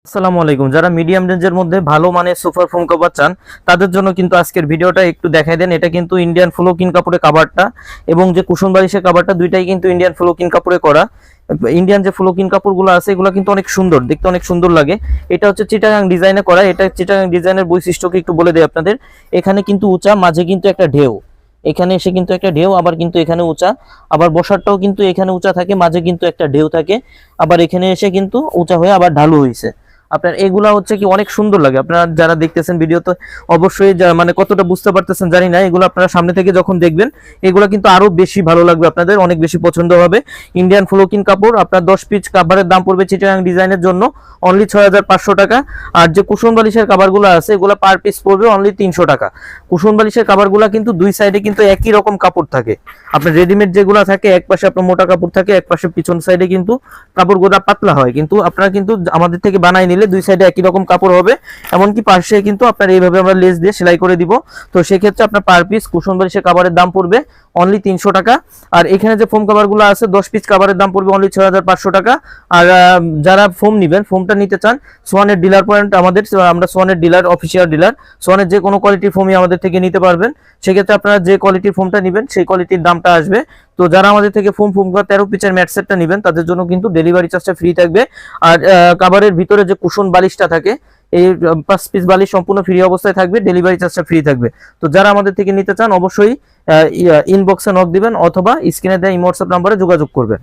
আসসালামু আলাইকুম। যারা মিডিয়াম রেঞ্জের মধ্যে ভালো মানের সুপার ফোম কভার চান তাদের জন্য কিন্তু আজকের ভিডিওটা একটু দেখাই দেন। এটা কিন্তু ইন্ডিয়ান ফ্লোকিন কাপড়ে কাভারটা এবং যে কুশন বালিশের কাভারটা দুইটাই কিন্তু ইন্ডিয়ান ফ্লোকিন কাপড়ে করা। ইন্ডিয়ান যে ফ্লোকিন কাপড়গুলো আছে এগুলো কিন্তু অনেক সুন্দর, দেখতে অনেক সুন্দর লাগে। এটা হচ্ছে চিটাগাং ডিজাইনে করা। এটা চিটাগাং ডিজাইনের বৈশিষ্ট্যকে একটু বলে দেই আপনাদের। এখানে কিন্তু উঁচা, মাঝে কিন্তু একটা ঢেউ, এখানে এসে কিন্তু একটা ঢেউ, আবার কিন্তু এখানে উঁচা, আবার বসারটাও কিন্তু এখানে উঁচা থাকে, মাঝে কিন্তু একটা ঢেউ থাকে, আবার এখানে এসে কিন্তু উঁচা হয়ে আবার ঢালু হয়েছে। আপনার এগুলা হচ্ছে কি অনেক সুন্দর লাগে। আপনারা যারা দেখতেছেন ভিডিও তো অবশ্যই মানে কতটা বুঝতে পারতেছেন জানি না, এগুলো আপনারা সামনে থেকে যখন দেখবেন এগুলো কিন্তু আরো বেশি ভালো লাগবে, আপনাদের অনেক বেশি পছন্দ হবে। ইন্ডিয়ান ফ্লোকিন কাপড়, আপনার 10 পিস কাভারের দাম পড়বে চিটাগাং ডিজাইনের জন্য অনলি 6500 টাকা। আর যে কুশন বালিশের কাভারগুলো আছে এগুলো পার পিস পড়বে অনলি 300 টাকা। কুশন বালিশের কাভারগুলো কিন্তু দুই সাইডে কিন্তু একই রকম কাপড় থাকে। আপনার রেডিমেড যেগুলো থাকে এক পাশে আপনার মোটা কাপড় থাকে, এক পাশে পিছন সাইডে কিন্তু কাপড়গুলো পাতলা হয়, কিন্তু আপনারা কিন্তু আমাদের থেকে বানাই নিলে দুই সাইডে একই রকম কাপড় হবে। এমনকি পাশে কিন্তু আপনার এইভাবে আমরা লেস দিয়ে সেলাই করে দিব। তো সেক্ষেত্রে আপনার পার পিস কুশন বালিশের কাভারের দাম পড়বে অনলি 300 টাকা। আর এখানে যে ফোম কাভারগুলো আছে 10 পিস কাভারের দাম পড়বে অনলি 6500 টাকা। আর যারা ফোম নেবেন, ফোমটা নিতে চান, সোয়ানের ডিলার পয়েন্ট আমাদের, আমরা সোয়ানের ডিলার, অফিসিয়াল ডিলার, সোয়ানের যে কোনো কোয়ালিটির ফোমই আমাদের থেকে নিতে পারবেন। সেক্ষেত্রে আপনারা যে কোয়ালিটির ফোমটা নেবেন সেই কোয়ালিটির দামটা আসবে। তো যারা আমাদের থেকে ফোম 13 পিসের ম্যাট সেটটা নেবেন তাদের জন্য কিন্তু ডেলিভারি চার্জটা ফ্রি থাকবে। আর কাভারের ভিতরে যে কুশন বালিশটা থাকে এই 5 পিস বালিশ সম্পূর্ণ ফ্রি অবস্থায় থাকবে, ডেলিভারি চার্জটা ফ্রি থাকবে। তো যারা আমাদের থেকে নিতে চান অবশ্যই ইনবক্সে নক দিবেন অথবা স্ক্রিনে দেওয়া ইমো হোয়াটসঅ্যাপ নাম্বারে যোগাযোগ করবেন।